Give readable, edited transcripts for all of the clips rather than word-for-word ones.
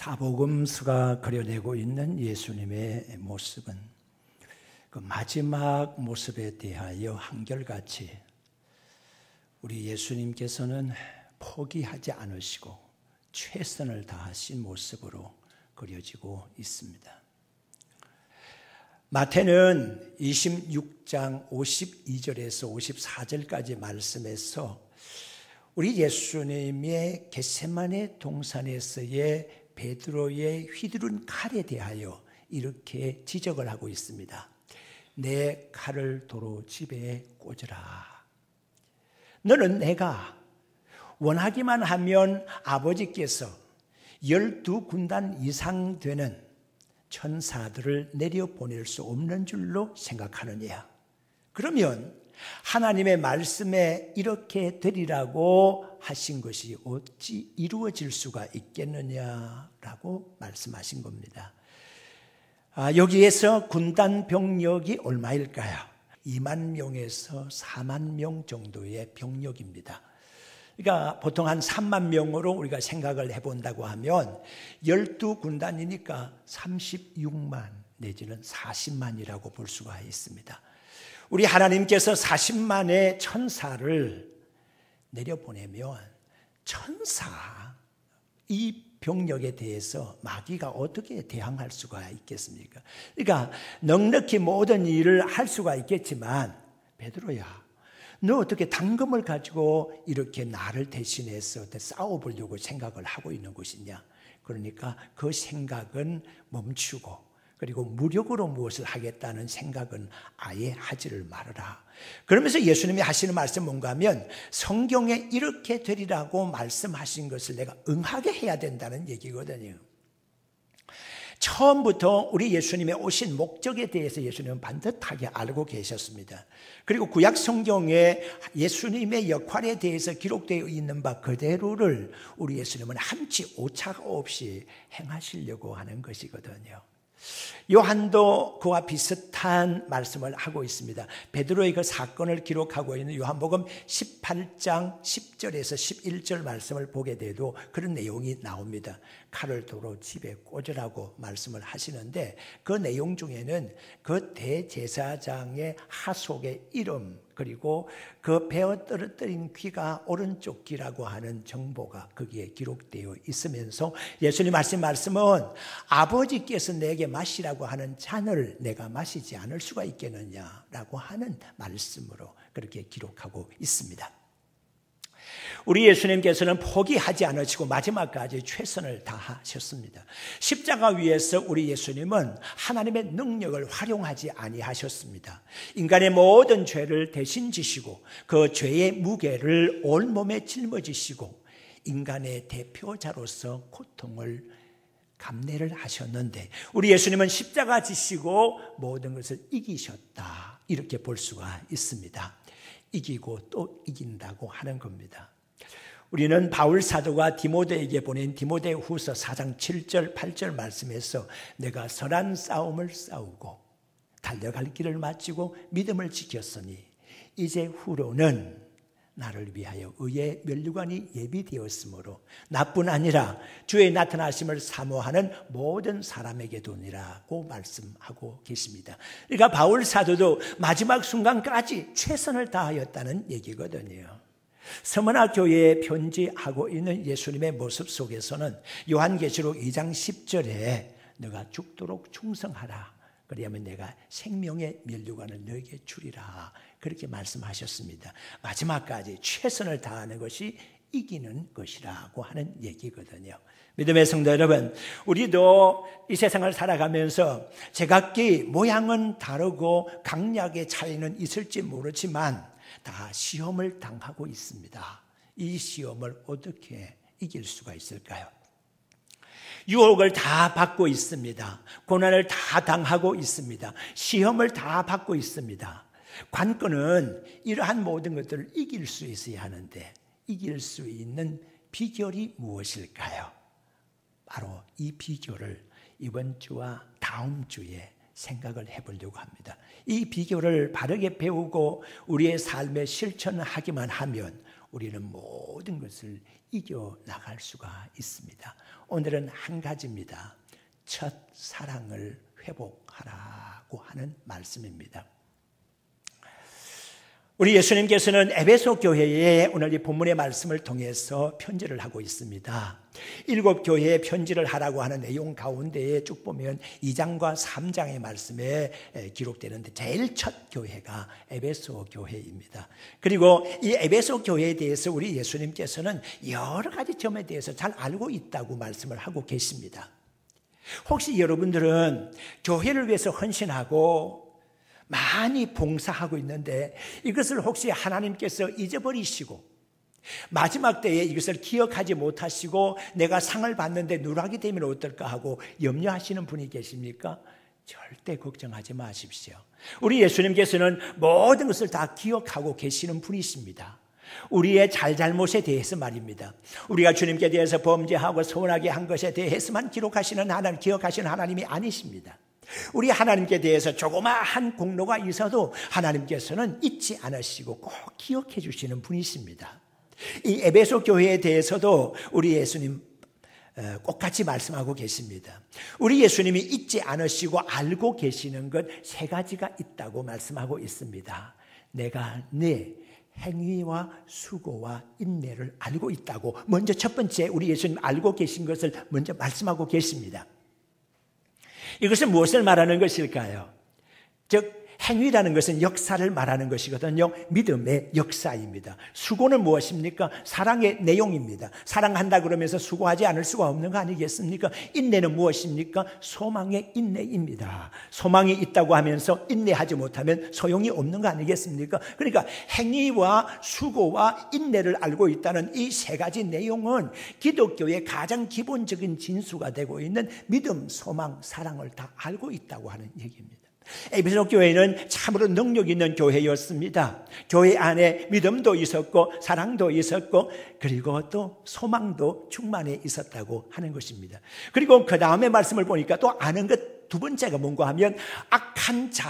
사복음서가 그려내고 있는 예수님의 모습은 그 마지막 모습에 대하여 한결같이 우리 예수님께서는 포기하지 않으시고 최선을 다하신 모습으로 그려지고 있습니다. 마태는 26장 52절에서 54절까지 말씀에서 우리 예수님의 겟세마네 동산에서의 베드로의 휘두른 칼에 대하여 이렇게 지적을 하고 있습니다. 내 칼을 도로 집에 꽂으라. 너는 내가 원하기만 하면 아버지께서 12군단 이상 되는 천사들을 내려보낼 수 없는 줄로 생각하느냐? 그러면 하나님의 말씀에 이렇게 되리라고 하신 것이 어찌 이루어질 수가 있겠느냐라고 말씀하신 겁니다. 여기에서 군단 병력이 얼마일까요? 2만 명에서 4만 명 정도의 병력입니다. 그러니까 보통 한 3만 명으로 우리가 생각을 해본다고 하면 12군단이니까 36만 내지는 40만이라고 볼 수가 있습니다. 우리 하나님께서 40만의 천사를 내려보내면 이 병력에 대해서 마귀가 어떻게 대항할 수가 있겠습니까? 그러니까 넉넉히 모든 일을 할 수가 있겠지만 베드로야, 너 어떻게 당금을 가지고 이렇게 나를 대신해서 싸워보려고 생각을 하고 있는 것이냐? 그러니까 그 생각은 멈추고 그리고 무력으로 무엇을 하겠다는 생각은 아예 하지를 말아라. 그러면서 예수님이 하시는 말씀은 뭔가 하면 성경에 이렇게 되리라고 말씀하신 것을 내가 응하게 해야 된다는 얘기거든요. 처음부터 우리 예수님의 오신 목적에 대해서 예수님은 반듯하게 알고 계셨습니다. 그리고 구약 성경에 예수님의 역할에 대해서 기록되어 있는 바 그대로를 우리 예수님은 한치 오차가 없이 행하시려고 하는 것이거든요. 요한도 그와 비슷한 말씀을 하고 있습니다. 베드로의 그 사건을 기록하고 있는 요한복음 18장 10절에서 11절 말씀을 보게 돼도 그런 내용이 나옵니다. 칼을 도로 집에 꽂으라고 말씀을 하시는데 그 내용 중에는 그 대제사장의 하속의 이름 그리고 그 베어 떨어뜨린 귀가 오른쪽 귀라고 하는 정보가 거기에 기록되어 있으면서 예수님 하신 말씀은 아버지께서 내게 마시라고 하는 잔을 내가 마시지 않을 수가 있겠느냐라고 하는 말씀으로 그렇게 기록하고 있습니다. 우리 예수님께서는 포기하지 않으시고 마지막까지 최선을 다하셨습니다. 십자가 위에서 우리 예수님은 하나님의 능력을 활용하지 아니하셨습니다. 인간의 모든 죄를 대신 지시고 그 죄의 무게를 온몸에 짊어지시고 인간의 대표자로서 고통을 감내를 하셨는데 우리 예수님은 십자가 지시고 모든 것을 이기셨다. 이렇게 볼 수가 있습니다. 이기고 또 이긴다고 하는 겁니다. 우리는 바울 사도가 디모데에게 보낸 디모데후서 4장 7절 8절 말씀에서 내가 선한 싸움을 싸우고 달려갈 길을 마치고 믿음을 지켰으니 이제 후로는 나를 위하여 의의 면류관이 예비되었으므로 나뿐 아니라 주의 나타나심을 사모하는 모든 사람에게 도니라고 말씀하고 계십니다. 그러니까 바울 사도도 마지막 순간까지 최선을 다하였다는 얘기거든요. 서머나 교회에 편지하고 있는 예수님의 모습 속에서는 요한계시록 2장 10절에 너가 죽도록 충성하라. 그리하면 내가 생명의 면류관을 너에게 주리라. 그렇게 말씀하셨습니다. 마지막까지 최선을 다하는 것이 이기는 것이라고 하는 얘기거든요. 믿음의 성도 여러분, 우리도 이 세상을 살아가면서 제각기 모양은 다르고 강약의 차이는 있을지 모르지만 다 시험을 당하고 있습니다. 이 시험을 어떻게 이길 수가 있을까요? 유혹을 다 받고 있습니다. 고난을 다 당하고 있습니다. 시험을 다 받고 있습니다. 관건은 이러한 모든 것들을 이길 수 있어야 하는데 이길 수 있는 비결이 무엇일까요? 바로 이 비결을 이번 주와 다음 주에 생각을 해보려고 합니다. 이 비결을 바르게 배우고 우리의 삶에 실천하기만 하면 우리는 모든 것을 이겨나갈 수가 있습니다. 오늘은 한 가지입니다. 첫 사랑을 회복하라고 하는 말씀입니다. 우리 예수님께서는 에베소 교회에 오늘 이 본문의 말씀을 통해서 편지를 하고 있습니다. 7 교회에 편지를 하라고 하는 내용 가운데에 쭉 보면 2장과 3장의 말씀에 기록되는데 제일 첫 교회가 에베소 교회입니다. 그리고 이 에베소 교회에 대해서 우리 예수님께서는 여러 가지 점에 대해서 잘 알고 있다고 말씀을 하고 계십니다. 혹시 여러분들은 교회를 위해서 헌신하고 많이 봉사하고 있는데 이것을 혹시 하나님께서 잊어버리시고 마지막 때에 이것을 기억하지 못하시고 내가 상을 받는데 누락이 되면 어떨까 하고 염려하시는 분이 계십니까? 절대 걱정하지 마십시오. 우리 예수님께서는 모든 것을 다 기억하고 계시는 분이십니다. 우리의 잘잘못에 대해서 말입니다. 우리가 주님께 대해서 범죄하고 서운하게 한 것에 대해서만 기록하시는 하나님, 기억하시는 하나님이 아니십니다. 우리 하나님께 대해서 조그마한 공로가 있어도 하나님께서는 잊지 않으시고 꼭 기억해 주시는 분이십니다. 이 에베소 교회에 대해서도 우리 예수님 똑같이 말씀하고 계십니다. 우리 예수님이 잊지 않으시고 알고 계시는 것 3가지가 있다고 말씀하고 있습니다. 내가 네 행위와 수고와 인내를 알고 있다고 먼저 첫 번째 우리 예수님 알고 계신 것을 먼저 말씀하고 계십니다. 이것은 무엇을 말하는 것일까요? 즉 행위라는 것은 역사를 말하는 것이거든요. 믿음의 역사입니다. 수고는 무엇입니까? 사랑의 내용입니다. 사랑한다 그러면서 수고하지 않을 수가 없는 거 아니겠습니까? 인내는 무엇입니까? 소망의 인내입니다. 소망이 있다고 하면서 인내하지 못하면 소용이 없는 거 아니겠습니까? 그러니까 행위와 수고와 인내를 알고 있다는 이 3가지 내용은 기독교의 가장 기본적인 진수가 되고 있는 믿음, 소망, 사랑을 다 알고 있다고 하는 얘기입니다. 에베소 교회는 참으로 능력 있는 교회였습니다. 교회 안에 믿음도 있었고 사랑도 있었고 그리고 또 소망도 충만해 있었다고 하는 것입니다. 그리고 그 다음에 말씀을 보니까 또 아는 것 두 번째가 뭔가 하면 악한 자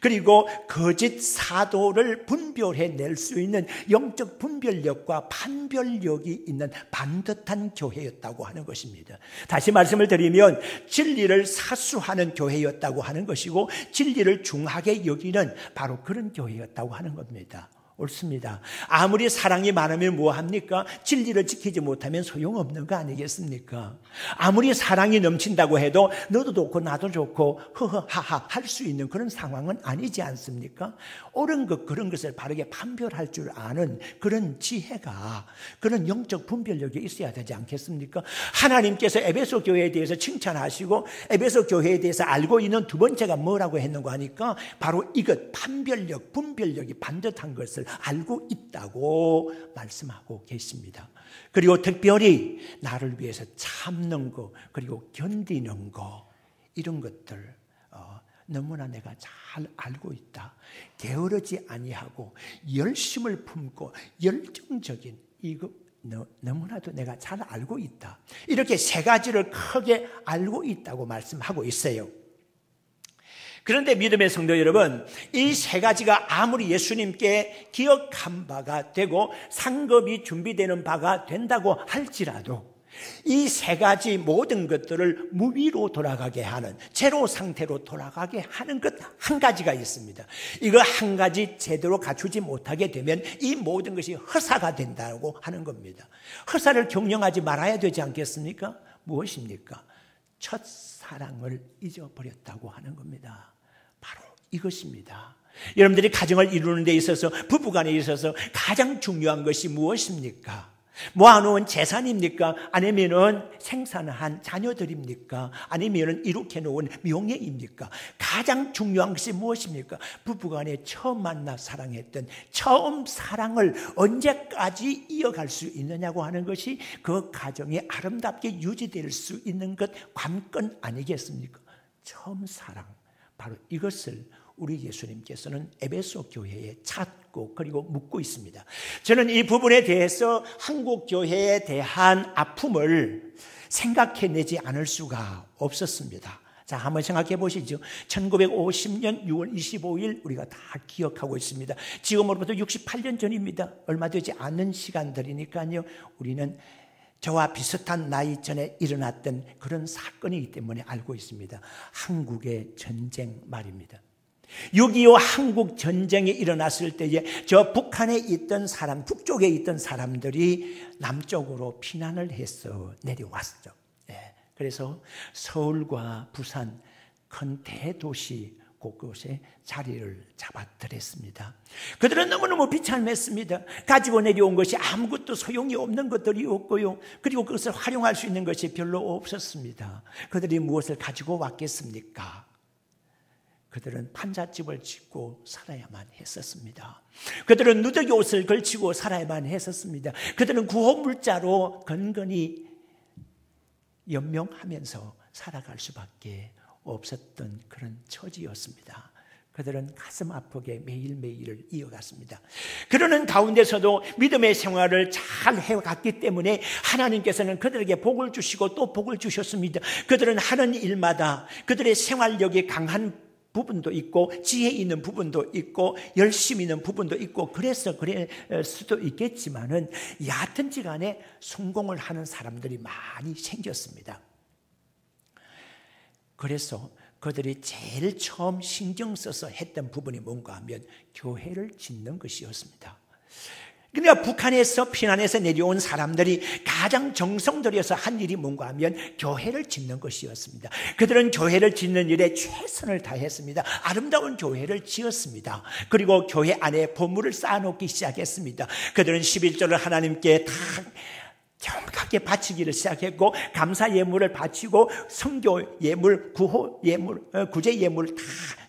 그리고 거짓 사도를 분별해낼 수 있는 영적 분별력과 판별력이 있는 반듯한 교회였다고 하는 것입니다. 다시 말씀을 드리면 진리를 사수하는 교회였다고 하는 것이고 진리를 중하게 여기는 바로 그런 교회였다고 하는 겁니다. 옳습니다. 아무리 사랑이 많으면 뭐합니까? 진리를 지키지 못하면 소용없는 거 아니겠습니까? 아무리 사랑이 넘친다고 해도 너도 좋고 나도 좋고 허허하하 할 수 있는 그런 상황은 아니지 않습니까? 옳은 것 그런 것을 바르게 판별할 줄 아는 그런 지혜가 그런 영적 분별력이 있어야 되지 않겠습니까? 하나님께서 에베소 교회에 대해서 칭찬하시고 에베소 교회에 대해서 알고 있는 두 번째가 뭐라고 했는가 하니까 바로 이것 판별력, 분별력이 반듯한 것을 알고 있다고 말씀하고 계십니다. 그리고 특별히 나를 위해서 참는 거 그리고 견디는 거 이런 것들 너무나 내가 잘 알고 있다. 게으르지 아니하고 열심을 품고 열정적인 이거 너무나도 내가 잘 알고 있다. 이렇게 3가지를 크게 알고 있다고 말씀하고 있어요. 그런데 믿음의 성도 여러분, 이 3가지가 아무리 예수님께 기억한 바가 되고 상급이 준비되는 바가 된다고 할지라도 이 3가지 모든 것들을 무위로 돌아가게 하는 제로 상태로 돌아가게 하는 것 한 가지가 있습니다. 이거 한 가지 제대로 갖추지 못하게 되면 이 모든 것이 허사가 된다고 하는 겁니다. 허사를 경영하지 말아야 되지 않겠습니까? 무엇입니까? 첫사랑을 잊어버렸다고 하는 겁니다. 바로 이것입니다. 여러분들이 가정을 이루는 데 있어서 부부간에 있어서 가장 중요한 것이 무엇입니까? 모아놓은 재산입니까? 아니면은 생산한 자녀들입니까? 아니면은 이룩해 놓은 명예입니까? 가장 중요한 것이 무엇입니까? 부부간에 처음 만나 사랑했던 처음 사랑을 언제까지 이어갈 수 있느냐고 하는 것이 그 가정이 아름답게 유지될 수 있는 것 관건 아니겠습니까? 처음 사랑, 바로 이것을 우리 예수님께서는 에베소 교회에 찾고 그리고 묻고 있습니다. 저는 이 부분에 대해서 한국 교회에 대한 아픔을 생각해내지 않을 수가 없었습니다. 자, 한번 생각해 보시죠. 1950년 6월 25일 우리가 다 기억하고 있습니다. 지금으로부터 68년 전입니다. 얼마 되지 않는 시간들이니까요. 우리는 저와 비슷한 나이 전에 일어났던 그런 사건이기 때문에 알고 있습니다. 한국의 전쟁 말입니다. 6.25 한국 전쟁이 일어났을 때에 저 북한에 있던 사람, 북쪽에 있던 사람들이 남쪽으로 피난을 해서 내려왔죠. 그래서 서울과 부산 큰 대도시 곳곳에 자리를 잡아들였습니다. 그들은 너무너무 비참했습니다. 가지고 내려온 것이 아무것도 소용이 없는 것들이었고요. 그리고 그것을 활용할 수 있는 것이 별로 없었습니다. 그들이 무엇을 가지고 왔겠습니까? 그들은 판잣집을 짓고 살아야만 했었습니다. 그들은 누더기 옷을 걸치고 살아야만 했었습니다. 그들은 구호물자로 건건히 연명하면서 살아갈 수밖에 없었던 그런 처지였습니다. 그들은 가슴 아프게 매일매일을 이어갔습니다. 그러는 가운데서도 믿음의 생활을 잘 해갔기 때문에 하나님께서는 그들에게 복을 주시고 또 복을 주셨습니다. 그들은 하는 일마다 그들의 생활력이 강한 부분도 있고 지혜 있는 부분도 있고 열심히 있는 부분도 있고 그래서 그럴 수도 있겠지만은 여하튼지 간에 성공을 하는 사람들이 많이 생겼습니다. 그래서 그들이 제일 처음 신경 써서 했던 부분이 뭔가 하면 교회를 짓는 것이었습니다. 그러니까 북한에서 피난해서 내려온 사람들이 가장 정성 들여서 한 일이 뭔가 하면 교회를 짓는 것이었습니다. 그들은 교회를 짓는 일에 최선을 다했습니다. 아름다운 교회를 지었습니다. 그리고 교회 안에 보물을 쌓아놓기 시작했습니다. 그들은 11조를 하나님께 다 정확하게 바치기를 시작했고 감사 예물을 바치고 선교 예물, 구호 예물, 구제 예물을 다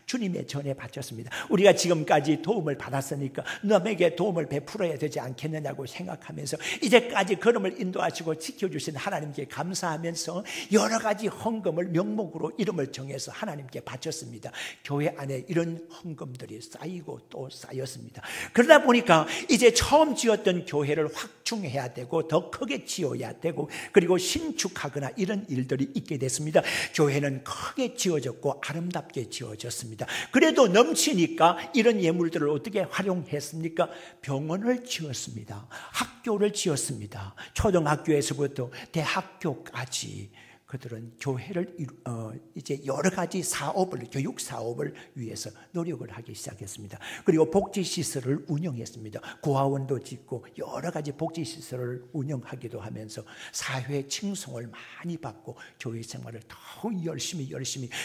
주님의 전에 바쳤습니다. 우리가 지금까지 도움을 받았으니까 남에게 도움을 베풀어야 되지 않겠느냐고 생각하면서 이제까지 걸음을 인도하시고 지켜주신 하나님께 감사하면서 여러 가지 헌금을 명목으로 이름을 정해서 하나님께 바쳤습니다. 교회 안에 이런 헌금들이 쌓이고 또 쌓였습니다. 그러다 보니까 이제 처음 지었던 교회를 확충해야 되고 더 크게 지어야 되고 그리고 신축하거나 이런 일들이 있게 됐습니다. 교회는 크게 지어졌고 아름답게 지어졌습니다. 그래도 넘치니까 이런 예물들을 어떻게 활용했습니까? 병원을 지었습니다. 학교를 지었습니다. 초등학교에서부터 대학교까지 그들은 교회를 이제 여러 가지 사업을 교육 사업을 위해서 노력을 하기 시작했습니다. 그리고 복지시설을 운영했습니다. 고아원도 짓고 여러 가지 복지시설을 운영하기도 하면서 사회 칭송을 많이 받고 교회 생활을 더 열심히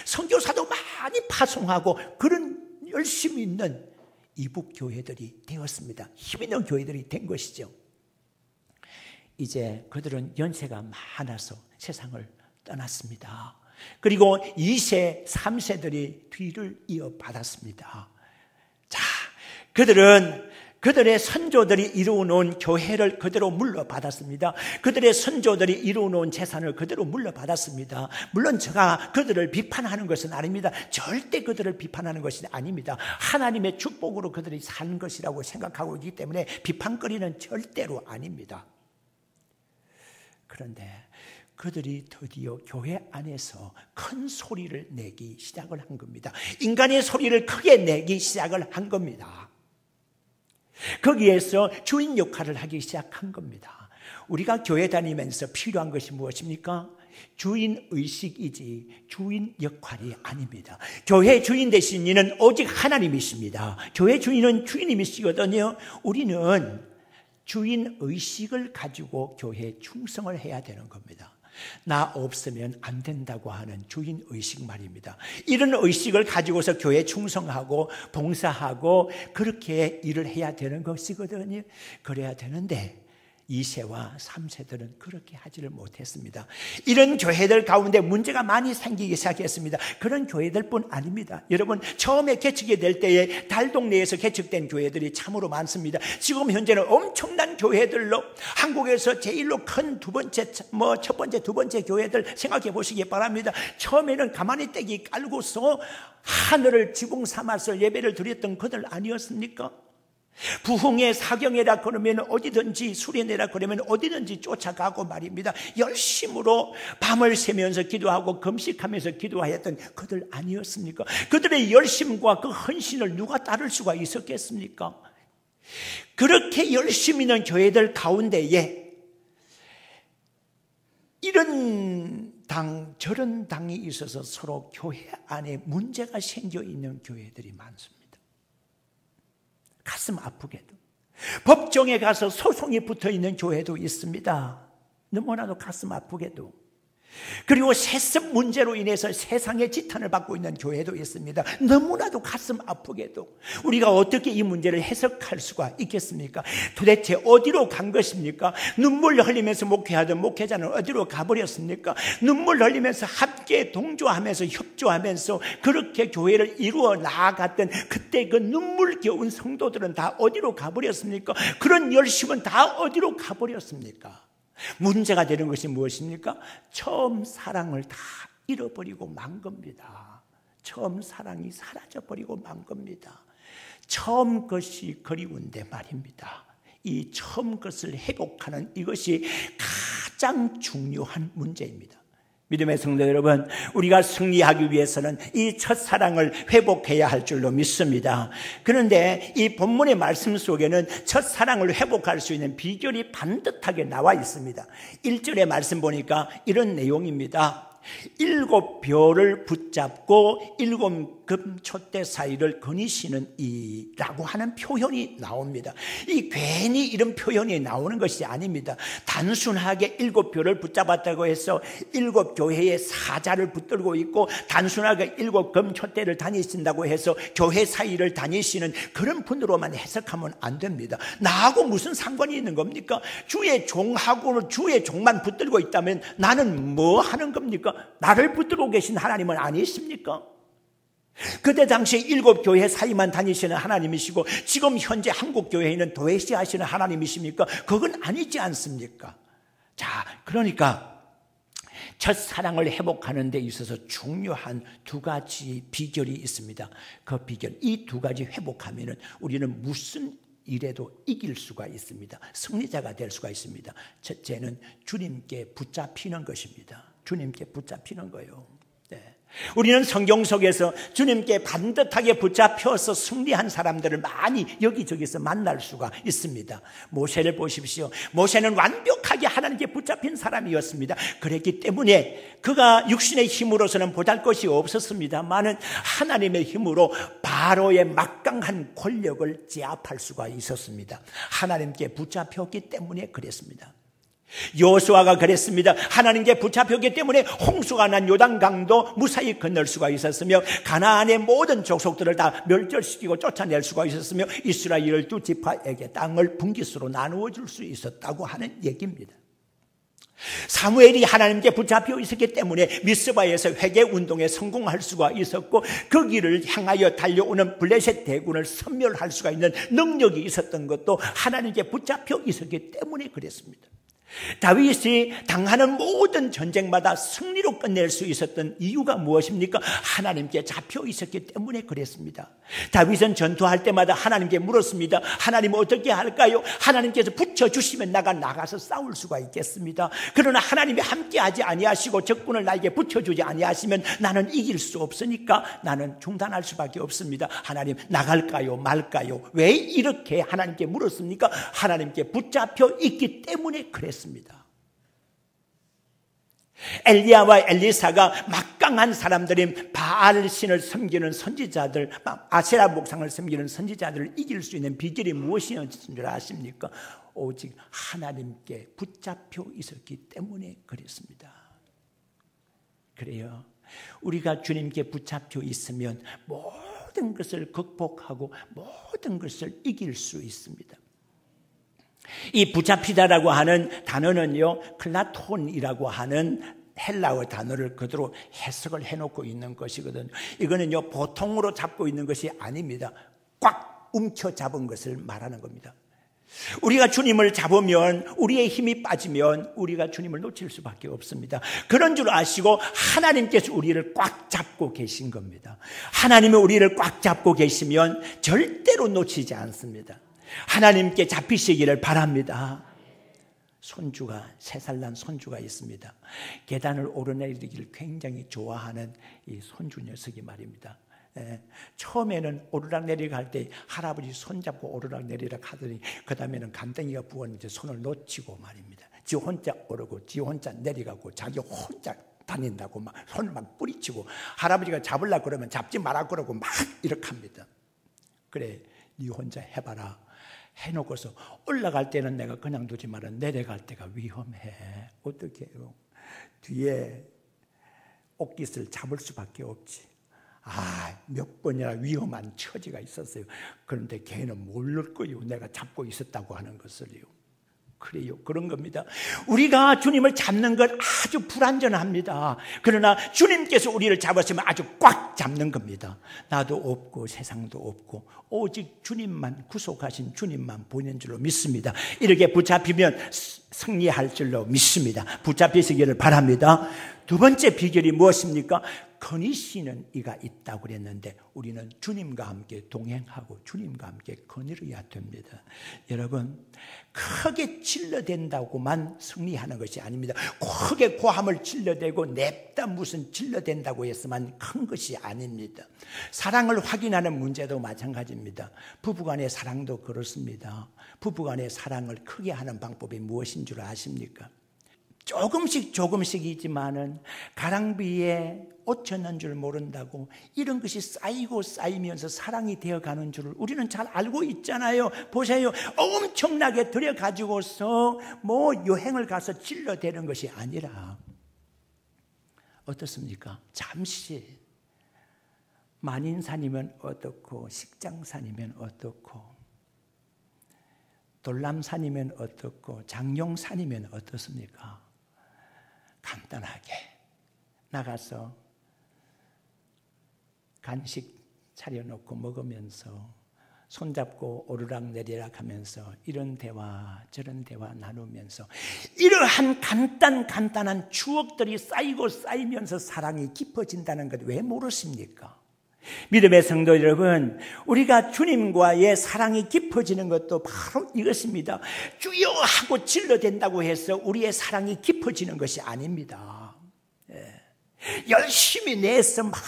선교사도 많이 파송하고 그런 열심히 있는 이북 교회들이 되었습니다. 힘 있는 교회들이 된 것이죠. 이제 그들은 연세가 많아서 세상을 떠났습니다. 그리고 2세, 3세들이 뒤를 이어받았습니다. 자, 그들의 선조들이 이루어놓은 교회를 그대로 물려받았습니다. 그들의 선조들이 이루어놓은 재산을 그대로 물려받았습니다. 물론 제가 그들을 비판하는 것은 아닙니다. 절대 그들을 비판하는 것이 아닙니다. 하나님의 축복으로 그들이 산 것이라고 생각하고 있기 때문에 비판거리는 절대로 아닙니다. 그런데 그들이 드디어 교회 안에서 큰 소리를 내기 시작을 한 겁니다. 인간의 소리를 크게 내기 시작을 한 겁니다. 거기에서 주인 역할을 하기 시작한 겁니다. 우리가 교회 다니면서 필요한 것이 무엇입니까? 주인 의식이지 주인 역할이 아닙니다. 교회 주인 되신 이는 오직 하나님이십니다. 교회 주인은 주인님이시거든요. 우리는 주인 의식을 가지고 교회에 충성을 해야 되는 겁니다. 나 없으면 안 된다고 하는 주인 의식 말입니다. 이런 의식을 가지고서 교회에 충성하고 봉사하고 그렇게 일을 해야 되는 것이거든요. 그래야 되는데 2세와 3세들은 그렇게 하지를 못했습니다. 이런 교회들 가운데 문제가 많이 생기기 시작했습니다. 그런 교회들뿐 아닙니다. 여러분, 처음에 개척이 될 때에 달동네에서 개척된 교회들이 참으로 많습니다. 지금 현재는 엄청난 교회들로 한국에서 제일로 큰 첫 번째, 두 번째 교회들 생각해 보시기 바랍니다. 처음에는 가만히 떼기 깔고서 하늘을 지붕 삼아서 예배를 드렸던 그들 아니었습니까? 부흥회 사경회라 그러면 어디든지 수련회라 그러면 어디든지 쫓아가고 말입니다. 열심으로 밤을 새면서 기도하고 금식하면서 기도하였던 그들 아니었습니까? 그들의 열심과 그 헌신을 누가 따를 수가 있었겠습니까? 그렇게 열심히 있는 교회들 가운데에 이런 당 저런 당이 있어서 서로 교회 안에 문제가 생겨 있는 교회들이 많습니다. 가슴 아프게도 법정에 가서 소송이 붙어있는 교회도 있습니다. 너무나도 가슴 아프게도. 그리고 세습 문제로 인해서 세상의 지탄을 받고 있는 교회도 있습니다. 너무나도 가슴 아프게도. 우리가 어떻게 이 문제를 해석할 수가 있겠습니까? 도대체 어디로 간 것입니까? 눈물 흘리면서 목회하던 목회자는 어디로 가버렸습니까? 눈물 흘리면서 함께 동조하면서 협조하면서 그렇게 교회를 이루어 나아갔던 그때 그 눈물겨운 성도들은 다 어디로 가버렸습니까? 그런 열심은 다 어디로 가버렸습니까? 문제가 되는 것이 무엇입니까? 처음 사랑을 다 잃어버리고 만 겁니다. 처음 사랑이 사라져버리고 만 겁니다. 처음 것이 그리운데 말입니다. 이 처음 것을 회복하는 이것이 가장 중요한 문제입니다. 믿음의 성도 여러분, 우리가 승리하기 위해서는 이 첫사랑을 회복해야 할 줄로 믿습니다. 그런데 이 본문의 말씀 속에는 첫사랑을 회복할 수 있는 비결이 반듯하게 나와 있습니다. 1절의 말씀 보니까 이런 내용입니다. 7 벼를 붙잡고 7 금촛대 사이를 거니시는 이라고 하는 표현이 나옵니다. 이 괜히 이런 표현이 나오는 것이 아닙니다. 단순하게 7 벼를 붙잡았다고 해서 7 교회의 사자를 붙들고 있고 단순하게 7 금촛대를 다니신다고 해서 교회 사이를 다니시는 그런 분으로만 해석하면 안 됩니다. 나하고 무슨 상관이 있는 겁니까? 주의 종하고 주의 종만 붙들고 있다면 나는 뭐 하는 겁니까? 나를 붙들고 계신 하나님은 아니십니까? 그때 당시에 7 교회 사이만 다니시는 하나님이시고 지금 현재 한국 교회에는 도외시하시는 하나님이십니까? 그건 아니지 않습니까? 자, 그러니까 첫사랑을 회복하는 데 있어서 중요한 2가지 비결이 있습니다. 그 비결, 이 2가지 회복하면은 우리는 무슨 일에도 이길 수가 있습니다. 승리자가 될 수가 있습니다. 첫째는 주님께 붙잡히는 것입니다. 주님께 붙잡히는 거예요. 네. 우리는 성경 속에서 주님께 반듯하게 붙잡혀서 승리한 사람들을 많이 여기저기서 만날 수가 있습니다. 모세를 보십시오. 모세는 완벽하게 하나님께 붙잡힌 사람이었습니다. 그랬기 때문에 그가 육신의 힘으로서는 보잘것이 없었습니다만은 하나님의 힘으로 바로의 막강한 권력을 제압할 수가 있었습니다. 하나님께 붙잡혔기 때문에 그랬습니다. 여호수아가 그랬습니다. 하나님께 붙잡혔기 때문에 홍수가 난 요단강도 무사히 건널 수가 있었으며 가나안의 모든 족속들을 다 멸절시키고 쫓아낼 수가 있었으며 이스라엘 12지파에게 땅을 분깃으로 나누어 줄 수 있었다고 하는 얘기입니다. 사무엘이 하나님께 붙잡혀 있었기 때문에 미스바에서 회개운동에 성공할 수가 있었고 그 길을 향하여 달려오는 블레셋 대군을 섬멸할 수가 있는 능력이 있었던 것도 하나님께 붙잡혀 있었기 때문에 그랬습니다. 다윗이 당하는 모든 전쟁마다 승리로 끝낼 수 있었던 이유가 무엇입니까? 하나님께 잡혀 있었기 때문에 그랬습니다. 다윗은 전투할 때마다 하나님께 물었습니다. 하나님 어떻게 할까요? 하나님께서 붙여주시면 나가서 싸울 수가 있겠습니다. 그러나 하나님이 함께하지 아니하시고 적군을 나에게 붙여주지 아니하시면 나는 이길 수 없으니까 나는 중단할 수밖에 없습니다. 하나님 나갈까요 말까요? 왜 이렇게 하나님께 물었습니까? 하나님께 붙잡혀 있기 때문에 그랬습니다. 엘리야와 엘리사가 막강한 사람들인 바알 신을 섬기는 선지자들, 아세라 목상을 섬기는 선지자들을 이길 수 있는 비결이 무엇이었는 줄 아십니까? 오직 하나님께 붙잡혀 있었기 때문에 그랬습니다. 그래요. 우리가 주님께 붙잡혀 있으면 모든 것을 극복하고 모든 것을 이길 수 있습니다. 이 붙잡히다라고 하는 단어는요, 클라톤이라고 하는 헬라어 단어를 그대로 해석을 해놓고 있는 것이거든요. 이거는요, 보통으로 잡고 있는 것이 아닙니다. 꽉 움켜 잡은 것을 말하는 겁니다. 우리가 주님을 잡으면, 우리의 힘이 빠지면 우리가 주님을 놓칠 수밖에 없습니다. 그런 줄 아시고 하나님께서 우리를 꽉 잡고 계신 겁니다. 하나님이 우리를 꽉 잡고 계시면 절대로 놓치지 않습니다. 하나님께 잡히시기를 바랍니다. 손주가 3살 난 손주가 있습니다. 계단을 오르내리기를 굉장히 좋아하는 이 손주 녀석이 말입니다. 처음에는 오르락내리락 할 때 할아버지 손잡고 오르락내리락 하더니 그 다음에는 간덩이가 부었는데 손을 놓치고 말입니다. 지 혼자 오르고 지 혼자 내려가고 자기 혼자 다닌다고 막 손을 막 뿌리치고 할아버지가 잡으려고 그러면 잡지 말라고 그러고 막 이렇게 합니다. 그래, 네 혼자 해봐라 해놓고서 올라갈 때는 내가 그냥 두지 마라. 내려갈 때가 위험해. 어떻게 해요? 뒤에 옷깃을 잡을 수밖에 없지. 몇 번이나 위험한 처지가 있었어요. 그런데 걔는 모를 거예요. 내가 잡고 있었다고 하는 것을요. 그래요. 그런 겁니다. 우리가 주님을 잡는 건 아주 불완전합니다. 그러나 주님께서 우리를 잡았으면 아주 꽉 잡는 겁니다. 나도 없고 세상도 없고 오직 주님만, 구속하신 주님만 보이는 줄로 믿습니다. 이렇게 붙잡히면 승리할 줄로 믿습니다. 붙잡히시기를 바랍니다. 두 번째 비결이 무엇입니까? 거니시는 이가 있다고 그랬는데 우리는 주님과 함께 동행하고 주님과 함께 거닐어야 됩니다. 여러분, 크게 질러댄다고만 승리하는 것이 아닙니다. 크게 고함을 질러대고 냅다 무슨 질러댄다고 해서만 큰 것이 아닙니다. 사랑을 확인하는 문제도 마찬가지입니다. 부부간의 사랑도 그렇습니다. 부부간의 사랑을 크게 하는 방법이 무엇인 줄 아십니까? 조금씩이지만은 가랑비에 옷 젖는 줄 모른다고 이런 것이 쌓이고 쌓이면서 사랑이 되어가는 줄을 우리는 잘 알고 있잖아요. 보세요. 엄청나게 들여가지고서 여행을 가서 질러대는 것이 아니라 어떻습니까? 잠시 만인산이면 어떻고 식장산이면 어떻고 돌람산이면 어떻고 장룡산이면 어떻습니까? 간단하게 나가서 간식 차려놓고 먹으면서 손잡고 오르락내리락 하면서 이런 대화 저런 대화 나누면서 이러한 간단한 추억들이 쌓이고 쌓이면서 사랑이 깊어진다는 것 왜 모르십니까? 믿음의 성도 여러분, 우리가 주님과의 사랑이 깊어지는 것도 바로 이것입니다. 주여 하고 질러댄다고 해서 우리의 사랑이 깊어지는 것이 아닙니다. 열심히 내서 막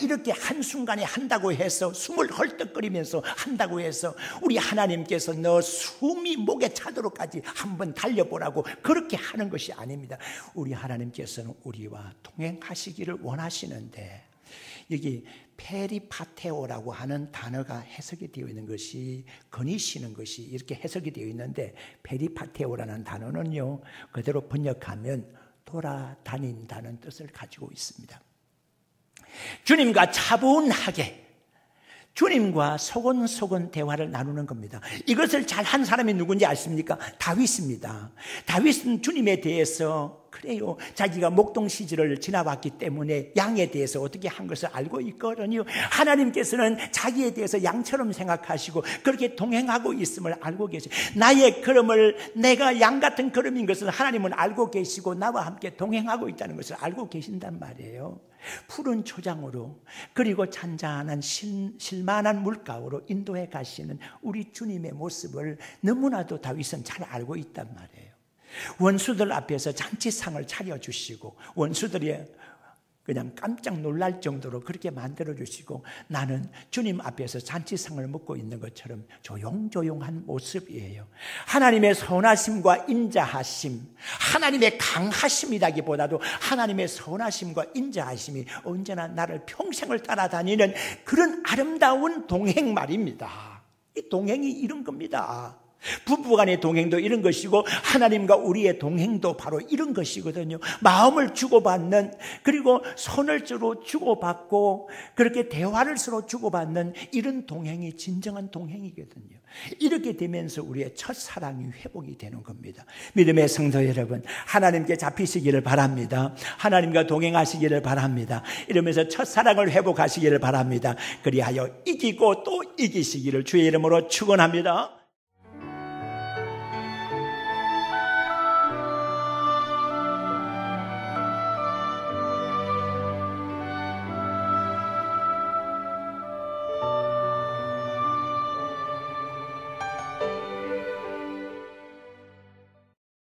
이렇게 한순간에 한다고 해서 숨을 헐떡거리면서 한다고 해서 우리 하나님께서 너 숨이 목에 차도록까지 한번 달려보라고 그렇게 하는 것이 아닙니다. 우리 하나님께서는 우리와 동행하시기를 원하시는데 여기 페리파테오라고 하는 단어가 해석이 되어 있는 것이 거니시는 것이 이렇게 해석이 되어 있는데 페리파테오라는 단어는요 그대로 번역하면 돌아다닌다는 뜻을 가지고 있습니다. 주님과 차분하게 주님과 소곤소곤 대화를 나누는 겁니다. 이것을 잘한 사람이 누군지 아십니까? 다윗입니다. 다윗은 주님에 대해서 그래요. 자기가 목동 시절을 지나왔기 때문에 양에 대해서 어떻게 한 것을 알고 있거든요. 하나님께서는 자기에 대해서 양처럼 생각하시고 그렇게 동행하고 있음을 알고 계시고 나의 걸음을 내가 양 같은 걸음인 것을 하나님은 알고 계시고 나와 함께 동행하고 있다는 것을 알고 계신단 말이에요. 푸른 초장으로 그리고 잔잔한 실만한 물가로 인도해 가시는 우리 주님의 모습을 너무나도 다윗은 잘 알고 있단 말이에요. 원수들 앞에서 잔치상을 차려주시고 원수들이 그냥 깜짝 놀랄 정도로 그렇게 만들어주시고 나는 주님 앞에서 잔치상을 먹고 있는 것처럼 조용조용한 모습이에요. 하나님의 선하심과 인자하심, 하나님의 강하심이라기보다도 하나님의 선하심과 인자하심이 언제나 나를 평생을 따라다니는 그런 아름다운 동행 말입니다. 이 동행이 이런 겁니다. 부부간의 동행도 이런 것이고 하나님과 우리의 동행도 바로 이런 것이거든요. 마음을 주고받는 그리고 손을 서로 주고받고 그렇게 대화를 서로 주고받는 이런 동행이 진정한 동행이거든요. 이렇게 되면서 우리의 첫사랑이 회복이 되는 겁니다. 믿음의 성도 여러분, 하나님께 잡히시기를 바랍니다. 하나님과 동행하시기를 바랍니다. 이러면서 첫사랑을 회복하시기를 바랍니다. 그리하여 이기고 또 이기시기를 주의 이름으로 축원합니다.